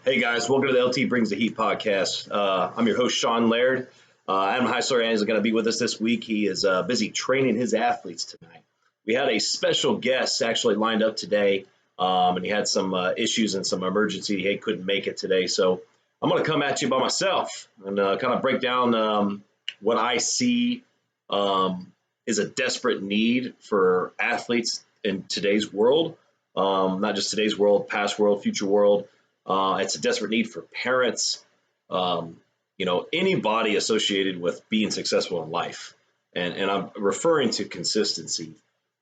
Hey guys, welcome to the LT Brings the Heat podcast. I'm your host, Sean Laird. Adam Heisler is going to be with us this week. He is busy training his athletes tonight. We had a special guest actually lined up today, and he had some issues and some emergency. He couldn't make it today. So I'm going to come at you by myself and kind of break down what I see is a desperate need for athletes in today's world, not just today's world, past world, future world. It's a desperate need for parents, anybody associated with being successful in life. And I'm referring to consistency.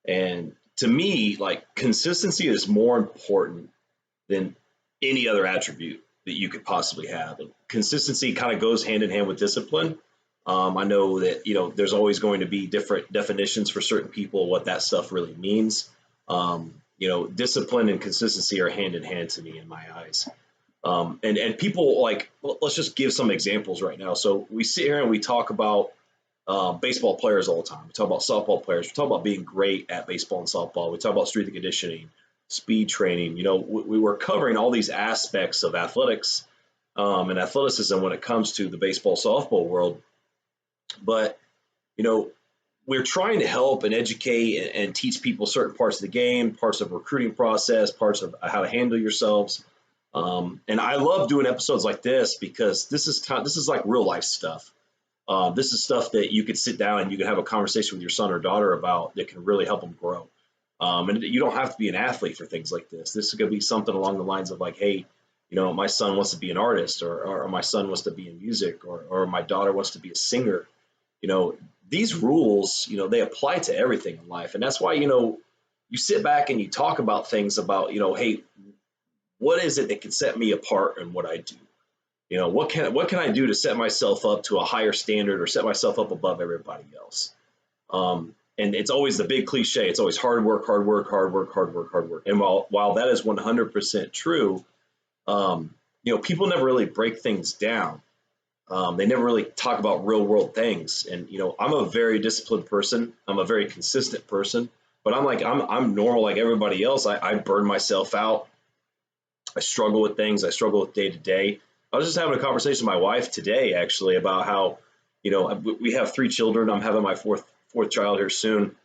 And to me, like consistency is more important than any other attribute that you could possibly have. And consistency kind of goes hand in hand with discipline. I know that, there's always going to be different definitions for certain people, what that stuff really means. Discipline and consistency are hand in hand to me in my eyes. And people like, let's just give some examples right now. So we sit here and we talk about baseball players all the time. We talk about softball players. We talk about being great at baseball and softball. We talk about strength and conditioning, speed training. We were covering all these aspects of athletics and athleticism when it comes to the baseball, softball world. But, we're trying to help and educate and teach people certain parts of the game, parts of recruiting process, parts of how to handle yourselves. And I love doing episodes like this because this is like real life stuff. This is stuff that you could sit down and you can have a conversation with your son or daughter about that can really help them grow. And you don't have to be an athlete for things like this. This is going to be something along the lines of like, hey, my son wants to be an artist, or my son wants to be in music, or my daughter wants to be a singer. These rules, they apply to everything in life. And that's why, you sit back and you talk about things about, hey, what is it that can set me apart in what I do? What can I do to set myself up to a higher standard or set myself up above everybody else? And it's always the big cliche. It's always hard work, hard work, hard work, hard work, hard work. And while that is 100% true, people never really break things down. They never really talk about real world things. And, I'm a very disciplined person. I'm a very consistent person, but I'm normal like everybody else. I burn myself out. I struggle with things. I struggle with day to day. I was just having a conversation with my wife today, actually, about how, we have 3 children. I'm having my fourth child here soon,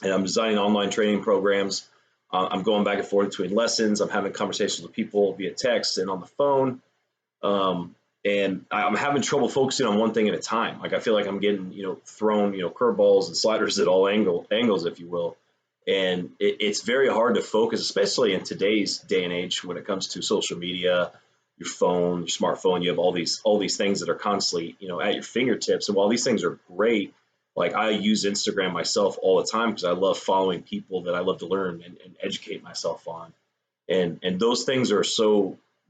and I'm designing online training programs. I'm going back and forth between lessons. I'm having conversations with people via text and on the phone. And I'm having trouble focusing on one thing at a time. Like I feel like I'm getting, thrown, curveballs and sliders at all angles, if you will. And it's very hard to focus, especially in today's day and age when it comes to social media, your phone, your smartphone. You have all these things that are constantly, at your fingertips. And while these things are great, like I use Instagram myself all the time because I love following people that I love to learn and educate myself on. And those things are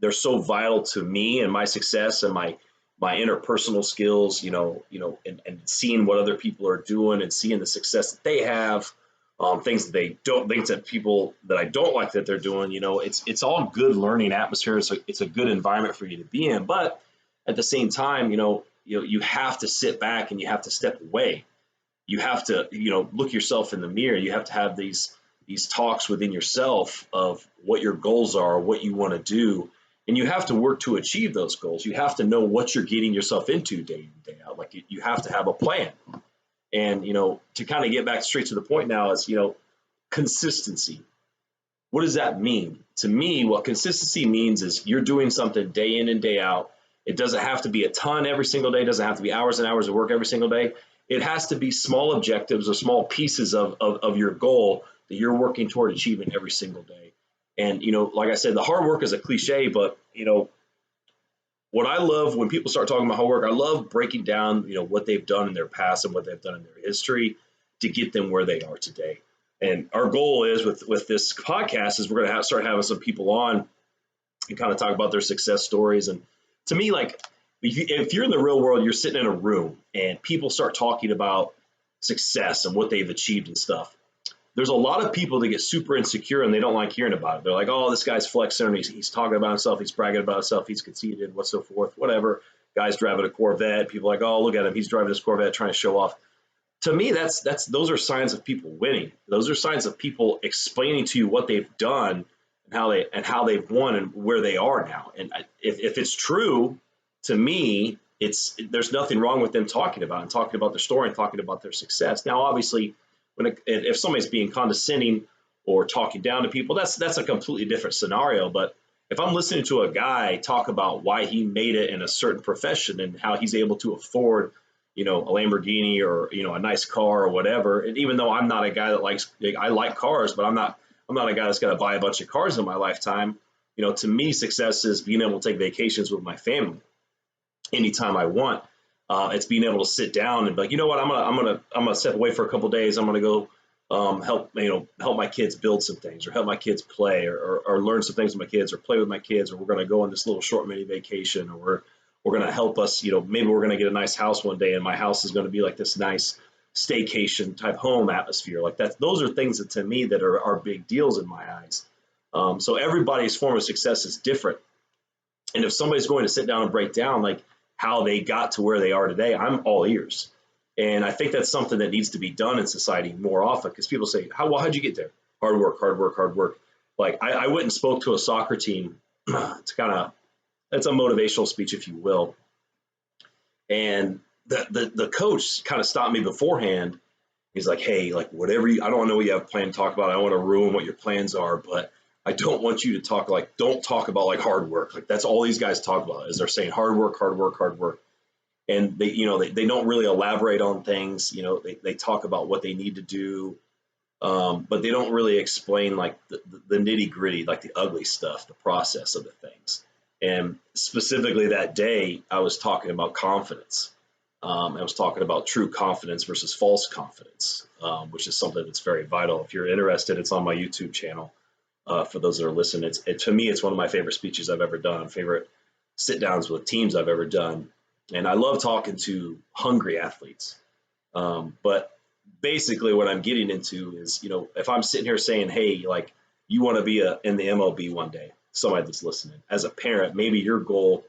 they're so vital to me and my success and my interpersonal skills, and seeing what other people are doing and seeing the success that they have. Things that people that I don't like that they're doing, it's all good learning atmosphere. So it's a good environment for you to be in. But at the same time, you have to sit back and you have to step away. You have to, look yourself in the mirror. You have to have these talks within yourself of what your goals are, what you want to do. And you have to work to achieve those goals. You have to know what you're getting yourself into day in, day out. Like you have to have a plan. And, to kind of get back straight to the point now is, consistency. What does that mean? To me, what consistency means is you're doing something day in and day out. It doesn't have to be a ton every single day. It doesn't have to be hours and hours of work every single day. It has to be small objectives or small pieces of your goal that you're working toward achieving every single day. And, like I said, the hard work is a cliche, but, what I love when people start talking about hard work, I love breaking down, what they've done in their past and what they've done in their history to get them where they are today. And our goal is with this podcast is we're going to start having some people on and kind of talk about their success stories. And to me, like if you're in the real world, you're sitting in a room and people start talking about success and what they've achieved and stuff. There's a lot of people that get super insecure and they don't like hearing about it. They're like, oh, this guy's flexing and he's talking about himself. He's bragging about himself. He's conceited, what's so forth, whatever. Guy's driving a Corvette. People are like, oh, look at him. He's driving this Corvette trying to show off. To me, those are signs of people winning. Those are signs of people explaining to you what they've done and how they've won and where they are now. And if it's true, to me, there's nothing wrong with them talking about their story and talking about their success. Now, obviously, if somebody's being condescending or talking down to people, that's a completely different scenario. But if I'm listening to a guy talk about why he made it in a certain profession and how he's able to afford, a Lamborghini or, a nice car or whatever, and even though I'm not a guy I like cars, but I'm not a guy that's going to buy a bunch of cars in my lifetime. To me, success is being able to take vacations with my family anytime I want. It's being able to sit down and be like, you know what, I'm gonna step away for a couple of days. I'm gonna go help my kids build some things, or help my kids play, or learn some things with my kids, or play with my kids, or we're gonna go on this little short mini vacation, or we're gonna help us. Maybe we're gonna get a nice house one day, and my house is gonna be like this nice staycation type home atmosphere. Like that, those are things that to me that are big deals in my eyes. So everybody's form of success is different, and if somebody's going to sit down and break down like how they got to where they are today, I'm all ears. And I think that's something that needs to be done in society more often, because people say, how'd you get there? Hard work, hard work, hard work. Like I went and spoke to a soccer team. It's a motivational speech, if you will. And the coach kind of stopped me beforehand. He's like, hey, like whatever I don't know what you have planned to talk about. I don't want to ruin what your plans are, but I don't want you to don't talk about like hard work. Like that's all these guys talk about, is they're saying hard work, hard work, hard work. And they don't really elaborate on things. They talk about what they need to do, but they don't really explain like the nitty gritty, like the ugly stuff, the process of the things. And specifically that day, I was talking about confidence. I was talking about true confidence versus false confidence, which is something that's very vital. If you're interested, it's on my YouTube channel. For those that are listening, to me, it's one of my favorite speeches I've ever done, favorite sit downs with teams I've ever done. And I love talking to hungry athletes. But basically what I'm getting into is, if I'm sitting here saying, hey, like you want to be in the MLB one day, somebody that's listening, as a parent, maybe your goal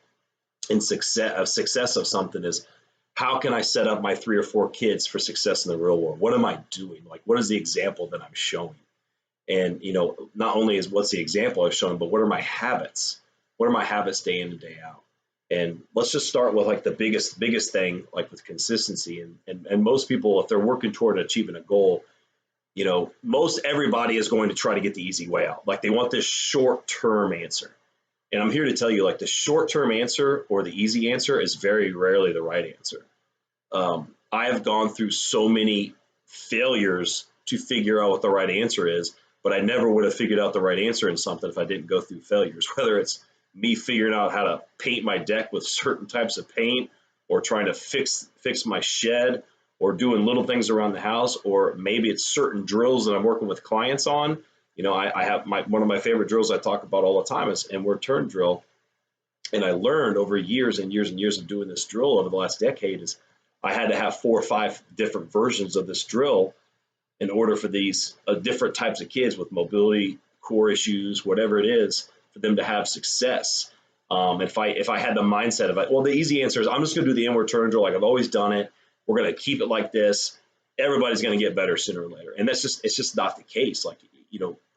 in success of something is, how can I set up my 3 or 4 kids for success in the real world? What am I doing? Like, what is the example that I'm showing? And, not only is what's the example I've shown, but what are my habits? What are my habits day in and day out? And let's just start with like the biggest thing, like with consistency. And most people, if they're working toward achieving a goal, most everybody is going to try to get the easy way out. Like they want this short-term answer. And I'm here to tell you, like the short-term answer or the easy answer is very rarely the right answer. I have gone through so many failures to figure out what the right answer is, but I never would have figured out the right answer in something if I didn't go through failures, whether it's me figuring out how to paint my deck with certain types of paint, or trying to fix my shed, or doing little things around the house, or maybe it's certain drills that I'm working with clients on. I have one of my favorite drills I talk about all the time is inward turn drill. And I learned over years and years and years of doing this drill over the last decade is I had to have 4 or 5 different versions of this drill in order for these different types of kids with mobility, core issues, whatever it is, for them to have success. If I had the mindset of like, well, the easy answer is I'm just going to do the inward turn drill like I've always done it. We're going to keep it like this. Everybody's going to get better sooner or later. And it's just not the case. Like,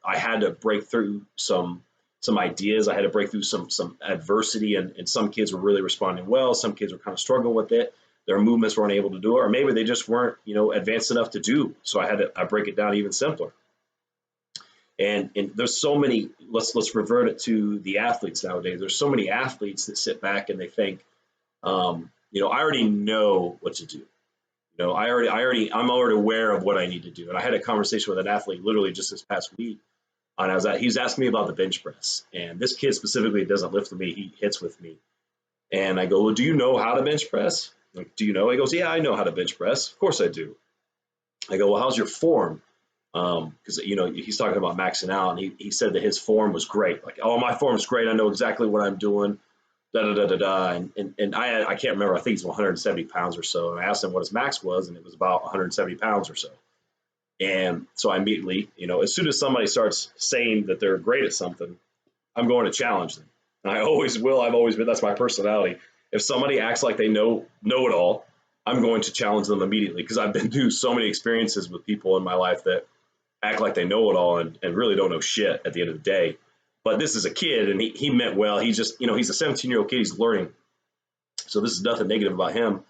I had to break through some ideas. I had to break through some adversity, and some kids were really responding well. Some kids were kind of struggling with it. Their movements weren't able to do it, or maybe they just weren't, advanced enough to do. So I break it down even simpler. And there's so many, let's revert it to the athletes nowadays. There's so many athletes that sit back and they think, I already know what to do. I'm already aware of what I need to do. And I had a conversation with an athlete literally just this past week. And he was asking me about the bench press. And this kid specifically doesn't lift with me, he hits with me. And I go, well, do you know how to bench press? Like, do you know? He goes, yeah, I know how to bench press. Of course I do. I go, well, how's your form? Because, he's talking about maxing out, and he said that his form was great. Like, oh, my form's great. I know exactly what I'm doing. And I can't remember. I think he's 170 pounds or so. And I asked him what his max was, and it was about 170 pounds or so. And so I immediately, as soon as somebody starts saying that they're great at something, I'm going to challenge them. And I always will. I've always been. That's my personality. If somebody acts like they know it all, I'm going to challenge them immediately, because I've been through so many experiences with people in my life that act like they know it all and really don't know shit at the end of the day. But this is a kid, and he meant well. He's just, he's a 17-year-old kid. He's learning. So this is nothing negative about him.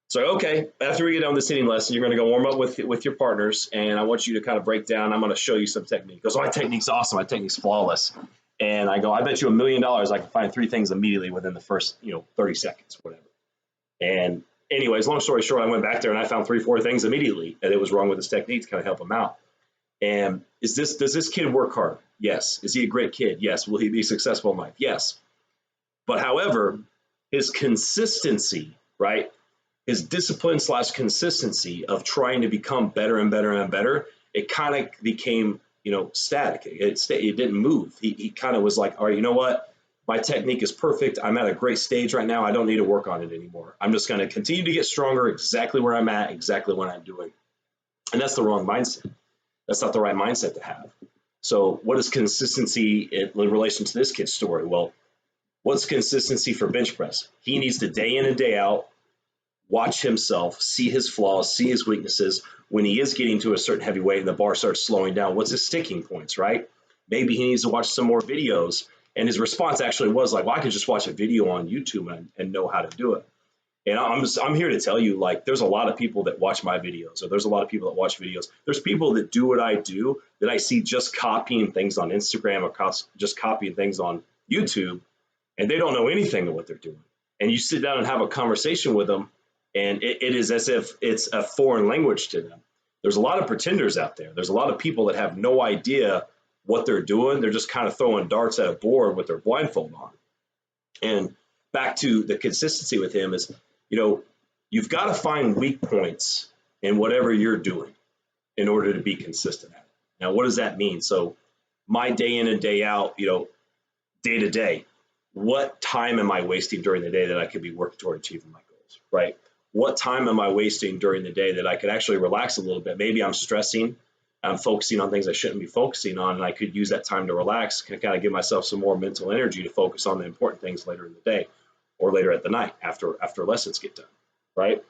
So, okay, after we get done with the sitting lesson, you're going to go warm up with your partners, and I want you to kind of break down. I'm going to show you some technique. He goes, my technique's awesome. My technique's flawless. And I go, I bet you $1 million I can find 3 things immediately within the first, 30 seconds, whatever. And anyways, long story short, I went back there and I found 3, 4 things immediately that it was wrong with his technique to kind of help him out. And does this kid work hard? Yes. Is he a great kid? Yes. Will he be successful in life? Yes. But however, his consistency, right? His discipline / consistency of trying to become better and better and better, it kind of became, static. It didn't move. He kind of was like, all right, you know what? My technique is perfect. I'm at a great stage right now. I don't need to work on it anymore. I'm just going to continue to get stronger exactly where I'm at, exactly what I'm doing. And that's the wrong mindset. That's not the right mindset to have. So what is consistency in relation to this kid's story? Well, what's consistency for bench press? He needs to day in and day out watch himself, see his flaws, see his weaknesses. When he is getting to a certain heavy weight and the bar starts slowing down, what's his sticking points, right? Maybe he needs to watch some more videos. And his response actually was like, well, I could just watch a video on YouTube and know how to do it. And I'm here to tell you, like, there's a lot of people that watch my videos, or there's a lot of people that watch videos. There's people that do what I do that I see just copying things on Instagram or just copying things on YouTube, and they don't know anything of what they're doing. And you sit down and have a conversation with them, and it is as if it's a foreign language to them. There's a lot of pretenders out there. There's a lot of people that have no idea what they're doing. They're just kind of throwing darts at a board with their blindfold on. And back to the consistency with him is, you've got to find weak points in whatever you're doing in order to be consistent at it. Now, what does that mean? So my day in and day out, day to day, what time am I wasting during the day that I could be working toward achieving my goals, right? What time am I wasting during the day that I could actually relax a little bit? Maybe I'm stressing, I'm focusing on things I shouldn't be focusing on, and I could use that time to relax, kind of give myself some more mental energy to focus on the important things later in the day or later at the night after lessons get done, right?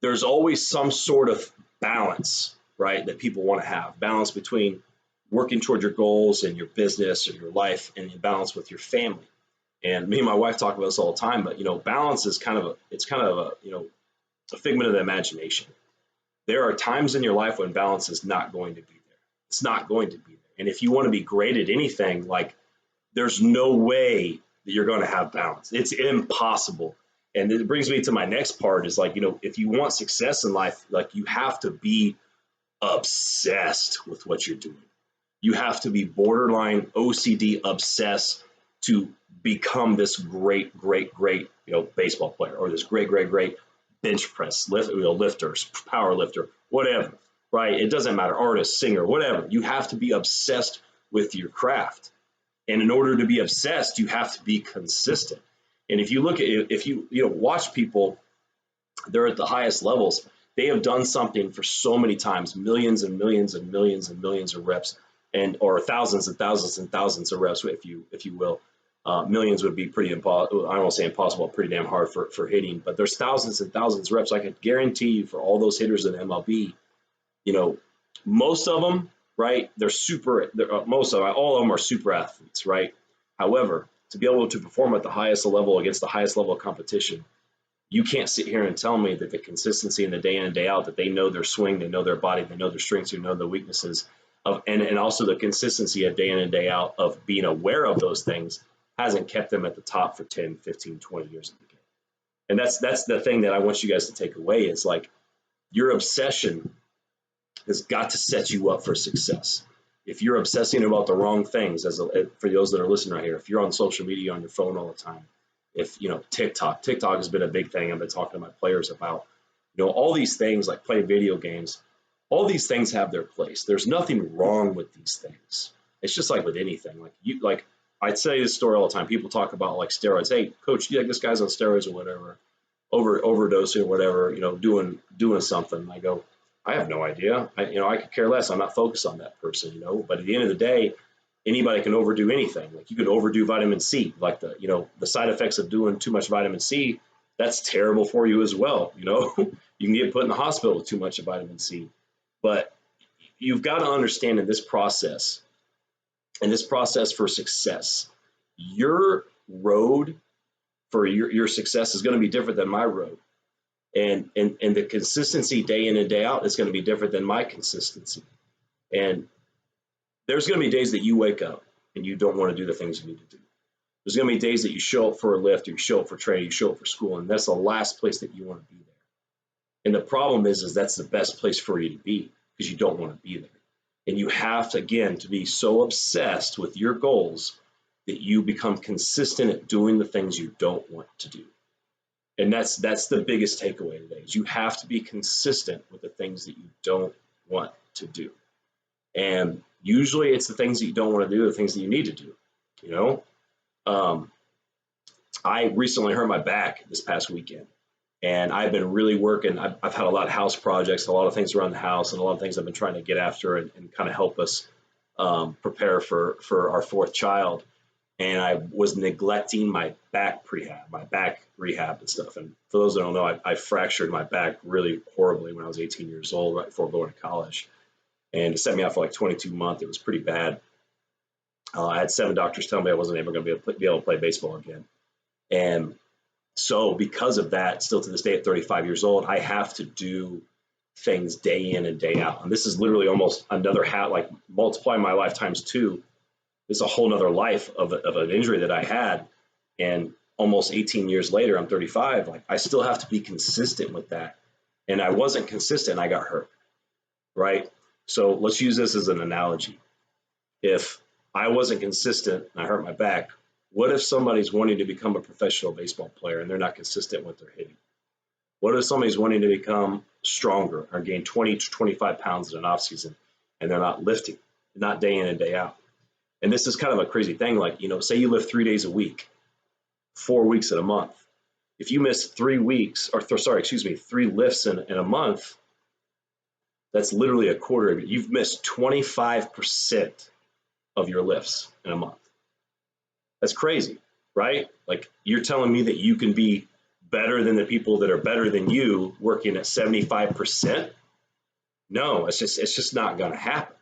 There's always some sort of balance, right, that people want to have. Balance between working toward your goals and your business or your life, and the balance with your family. And me and my wife talk about this all the time, but balance is kind of a figment of the imagination. There are times in your life when balance is not going to be there. It's not going to be there. And if you want to be great at anything, like, there's no way that you're going to have balance. It's impossible. And it brings me to my next part is, like, if you want success in life, like, you have to be obsessed with what you're doing. You have to be borderline OCD obsessed to become this great baseball player, or this great bench press lifter, power lifter, whatever, right? It doesn't matter, artist, singer, whatever. You have to be obsessed with your craft. And in order to be obsessed, you have to be consistent. And if you look at it, if you watch people, they're at the highest levels. They have done something for so many times, millions and millions and millions and millions of reps, or thousands and thousands and thousands of reps, if you will. Millions would be pretty impossible. I won't say impossible, pretty damn hard for hitting. But there's thousands and thousands of reps. I could guarantee you, for all those hitters in MLB, most of them, right? All of them are super athletes, right? However, to be able to perform at the highest level against the highest level of competition, you can't sit here and tell me that the consistency in the day in and day out, that they know their swing, they know their body, they know their strengths, they know their weaknesses, and also the consistency of day in and day out of being aware of those things hasn't kept them at the top for 10, 15, 20 years of the game. And that's the thing that I want you guys to take away is, like, your obsession has got to set you up for success. If you're obsessing about the wrong things, for those that are listening right here, if you're on social media on your phone all the time, if TikTok has been a big thing I've been talking to my players about, all these things, like playing video games, all these things have their place. There's nothing wrong with these things. It's just like with anything. Like I'd say this story all the time. People talk about, like, steroids. Hey, coach, do you think this guy's on steroids or whatever, overdosing or whatever, doing something? I go, I have no idea. I could care less. I'm not focused on that person, But at the end of the day, anybody can overdo anything. Like, you could overdo vitamin C, like the side effects of doing too much vitamin C. That's terrible for you as well. You can get put in the hospital with too much of vitamin C. But you've got to understand in this process, And this process for success, your road for your success is going to be different than my road. And the consistency day in and day out is going to be different than my consistency. And there's going to be days that you wake up and you don't want to do the things you need to do. There's going to be days that you show up for a lift, or you show up for training, you show up for school, and that's the last place that you want to be there. And the problem is that's the best place for you to be, because you don't want to be there. And you have to, again, to be so obsessed with your goals that you become consistent at doing the things you don't want to do. And that's the biggest takeaway today, is you have to be consistent with the things that you don't want to do. And usually it's the things that you don't want to do, the things that you need to do. You know, I recently hurt my back this past weekend, and I've been really working. I've had a lot of house projects, a lot of things around the house, and a lot of things I've been trying to get after and kind of help us prepare for our fourth child. And I was neglecting my back rehab and stuff. And for those that don't know, I fractured my back really horribly when I was 18 years old, right before going to college. And it set me out for like 22 months. It was pretty bad. I had 7 doctors tell me I wasn't ever going to be able to play baseball again. And so because of that, still to this day at 35 years old, I have to do things day in and day out. And this is literally almost another like multiply my life times 2. It's a whole nother life of an injury that I had. And almost 18 years later, I'm 35, like I still have to be consistent with that. And I wasn't consistent, I got hurt, right? So let's use this as an analogy. If I wasn't consistent and I hurt my back, what if somebody's wanting to become a professional baseball player and they're not consistent with their hitting? What if somebody's wanting to become stronger or gain 20 to 25 pounds in an off season and they're not lifting, not day in and day out? And this is kind of a crazy thing. Like, you know, say you lift 3 days a week, 4 weeks in a month. If you miss 3 weeks, or 3 lifts in a month, that's literally a quarter of it. You've missed 25% of your lifts in a month. That's crazy, right? Like, you're telling me that you can be better than the people that are better than you working at 75%? No, it's just not going to happen.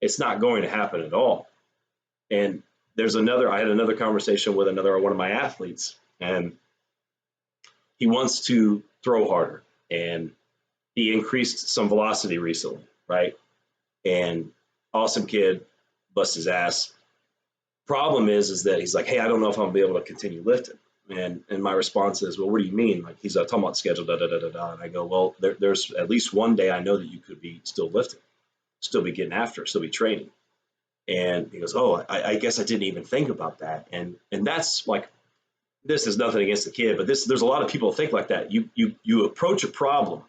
It's not going to happen at all. And I had another conversation with one of my athletes, and he wants to throw harder, and he increased some velocity recently, right? And awesome kid, bust his ass. Problem is that he's like, hey, I don't know if I'm gonna be able to continue lifting. And my response is, well, what do you mean? Like, he's talking about schedule, da da da da da. And I go, well, there's at least one day I know that you could be still lifting, still be getting after, still be training. And he goes, oh, I guess I didn't even think about that. And that's like, this is nothing against the kid, but there's a lot of people think like that. You approach a problem,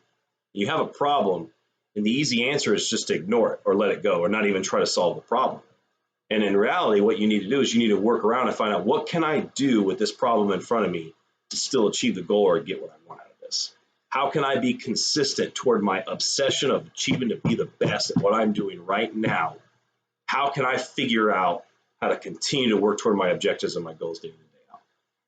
you have a problem, and the easy answer is just to ignore it or let it go or not even try to solve the problem. And in reality, what you need to do is you need to work around and find out, what can I do with this problem in front of me to still achieve the goal or get what I want out of this? How can I be consistent toward my obsession of achieving to be the best at what I'm doing right now? How can I figure out how to continue to work toward my objectives and my goals day in and day out?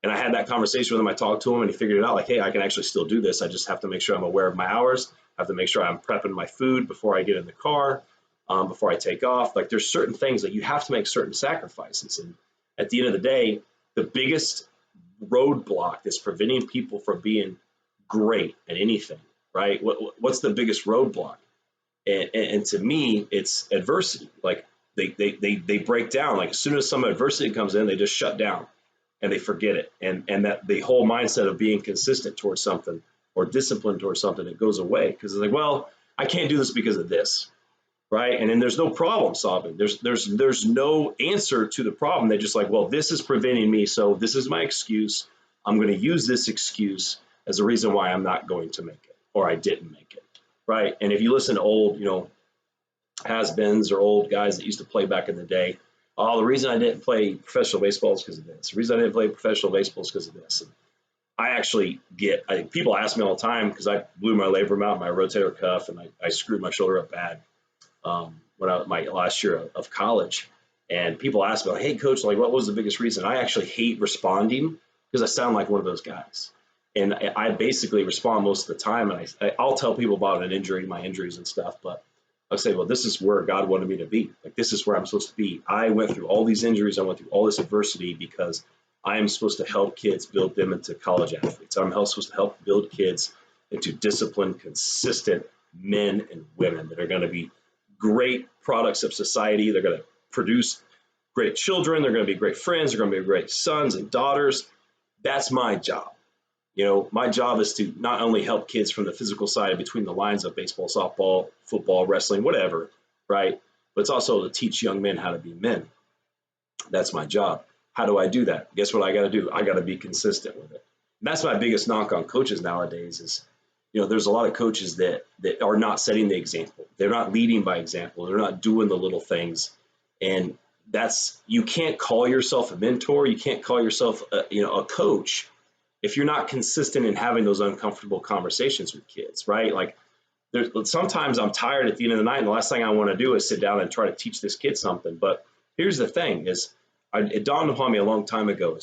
And I had that conversation with him. I talked to him and he figured it out, like, hey, I can actually still do this. I just have to make sure I'm aware of my hours. I have to make sure I'm prepping my food before I get in the car, before I take off. Like, there's certain things that you have to make certain sacrifices. And at the end of the day, the biggest roadblock that's preventing people from being great at anything, right? What's the biggest roadblock? And to me, it's adversity. Like, they break down. Like, as soon as some adversity comes in, they just shut down and they forget it. And that the whole mindset of being consistent towards something or disciplined towards something, it goes away, because it's like, well, I can't do this because of this, right? And then there's no problem solving. There's no answer to the problem. They're just like, well, this is preventing me, so this is my excuse. I'm going to use this excuse as a reason why I'm not going to make it, or I didn't make it, right? And if you listen to old, has-beens or old guys that used to play back in the day, oh, the reason I didn't play professional baseball is because of this. The reason I didn't play professional baseball is because of this. And I actually people ask me all the time, because I blew my labrum out, my rotator cuff, and I screwed my shoulder up bad when I was my last year of college. And people ask me, like, hey, coach, like, what was the biggest reason? I actually hate responding because I sound like one of those guys. And I basically respond most of the time, and I'll tell people about an injury, my injuries and stuff, but I'll say, well, this is where God wanted me to be. Like, this is where I'm supposed to be. I went through all these injuries. I went through all this adversity because I am supposed to help kids, build them into college athletes. I'm supposed to help build kids into disciplined, consistent men and women that are going to be great products of society. They're going to produce great children. They're going to be great friends. They're going to be great sons and daughters. That's my job. My job is to not only help kids from the physical side between the lines of baseball, softball, football, wrestling, whatever, right? But it's also to teach young men how to be men. That's my job. How do I do that? Guess what I got to do? I got to be consistent with it. And that's my biggest knock on coaches nowadays is, there's a lot of coaches that are not setting the example. They're not leading by example. They're not doing the little things. And you can't call yourself a mentor. You can't call yourself a coach if you're not consistent in having those uncomfortable conversations with kids, right? Like, sometimes I'm tired at the end of the night, and the last thing I want to do is sit down and try to teach this kid something. But here's the thing: it dawned upon me a long time ago.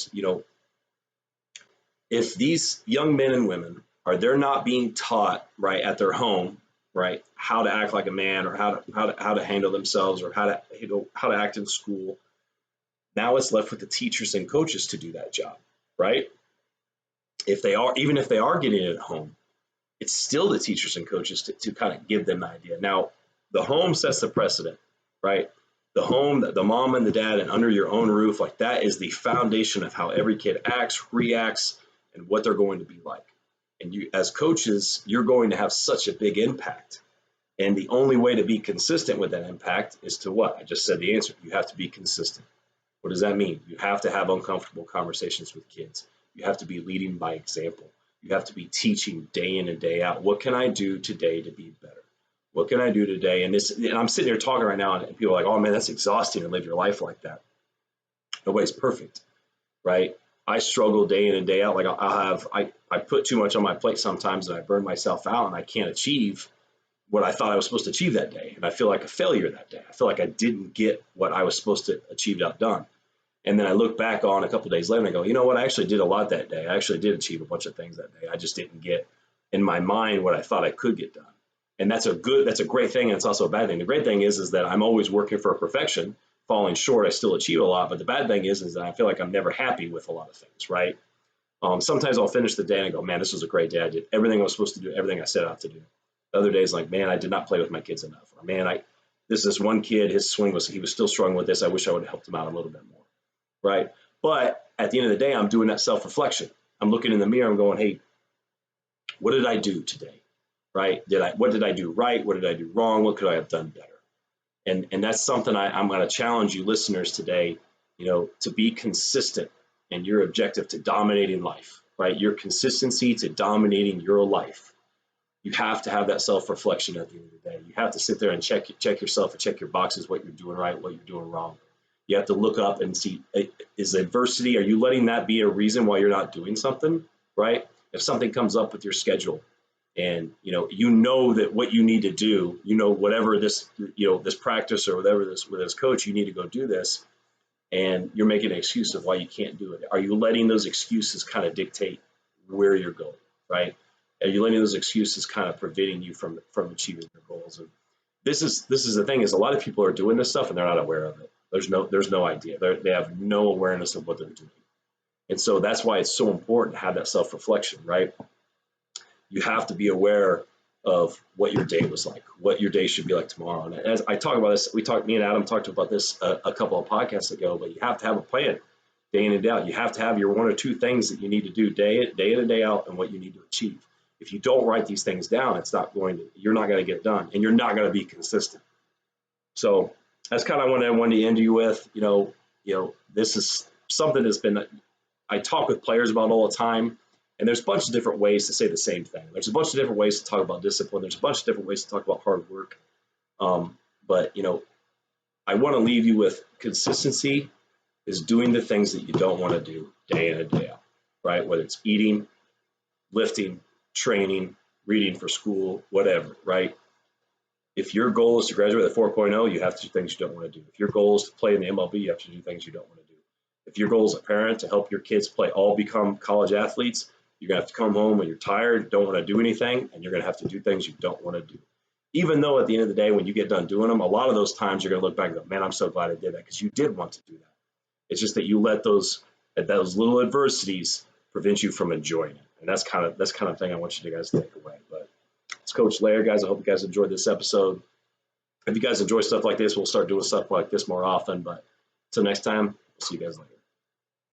If these young men and women they're not being taught right at their home, right, how to act like a man, or how to handle themselves, or how to act in school, now it's left with the teachers and coaches to do that job, right? Even if they are getting it at home, it's still the teachers and coaches to kind of give them an idea. Now, the home sets the precedent, right? The home, the mom and the dad, and under your own roof, like, that is the foundation of how every kid acts, reacts, and what they're going to be like. And you, as coaches, you're going to have such a big impact. And the only way to be consistent with that impact is to what? I just said the answer. You have to be consistent. What does that mean? You have to have uncomfortable conversations with kids. You have to be leading by example. You have to be teaching day in and day out. What can I do today to be better? What can I do today? And I'm sitting here talking right now, and people are like, oh man, that's exhausting to live your life like that. Nobody's perfect, right? I struggle day in and day out. Like, I put too much on my plate sometimes, and I burn myself out, and I can't achieve what I thought I was supposed to achieve that day. And I feel like a failure that day. I feel like I didn't get what I was supposed to achieve done. And then I look back on a couple of days later and I go, you know what? I actually did a lot that day. I actually did achieve a bunch of things that day. I just didn't get in my mind what I thought I could get done. And that's a great thing. And it's also a bad thing. The great thing is that I'm always working for perfection, falling short. I still achieve a lot. But the bad thing is that I feel like I'm never happy with a lot of things, right? Sometimes I'll finish the day and I go, man, this was a great day. I did everything I was supposed to do, everything I set out to do. Other days, like, man, I did not play with my kids enough. Or, man, this one kid, his swing he was still struggling with this. I wish I would have helped him out a little bit more, right? But at the end of the day, I'm doing that self-reflection. I'm looking in the mirror. I'm going, hey, what did I do today, right? What did I do right? What did I do wrong? What could I have done better? And that's something I'm going to challenge you listeners today, to be consistent in your objective to dominating life, right? Your consistency to dominating your life. You have to have that self-reflection at the end of the day. You have to sit there and check yourself and check your boxes, what you're doing right, what you're doing wrong. You have to look up and see, is adversity, are you letting that be a reason why you're not doing something, right? If something comes up with your schedule and, that what you need to do, whatever this, this practice or whatever with this coach, you need to go do this. And you're making an excuse of why you can't do it. Are you letting those excuses kind of dictate where you're going, right? Are you letting those excuses kind of preventing you from achieving your goals? And this is the thing is a lot of people are doing this stuff and they're not aware of it. There's no idea. They have no awareness of what they're doing. And so that's why it's so important to have that self-reflection, right? You have to be aware of what your day was like, what your day should be like tomorrow. And as I talk about this, me and Adam talked about this a couple of podcasts ago, but you have to have a plan day in and day out. You have to have your one or two things that you need to do day in and day out and what you need to achieve. If you don't write these things down, you're not going to get done and you're not going to be consistent. So that's kind of what I wanted to end you with. This is something I talk with players about all the time. And there's a bunch of different ways to say the same thing. There's a bunch of different ways to talk about discipline. There's a bunch of different ways to talk about hard work. But I want to leave you with consistency is doing the things that you don't want to do day in and day out, right? Whether it's eating, lifting, training, reading for school, whatever, right? If your goal is to graduate with a 4.0, you have to do things you don't want to do. If your goal is to play in the MLB, you have to do things you don't want to do. If your goal as a parent to help your kids become college athletes, you're going to have to come home when you're tired, don't want to do anything, and you're going to have to do things you don't want to do. even though at the end of the day, when you get done doing them, a lot of those times you're going to look back and go, man, I'm so glad I did that, because you did want to do that. It's just that you let those little adversities prevent you from enjoying it. And that's kind of the thing I want you guys to take away. But it's Coach Laird, guys. I hope you guys enjoyed this episode. If you guys enjoy stuff like this, we'll start doing stuff like this more often. But until next time, we'll see you guys later.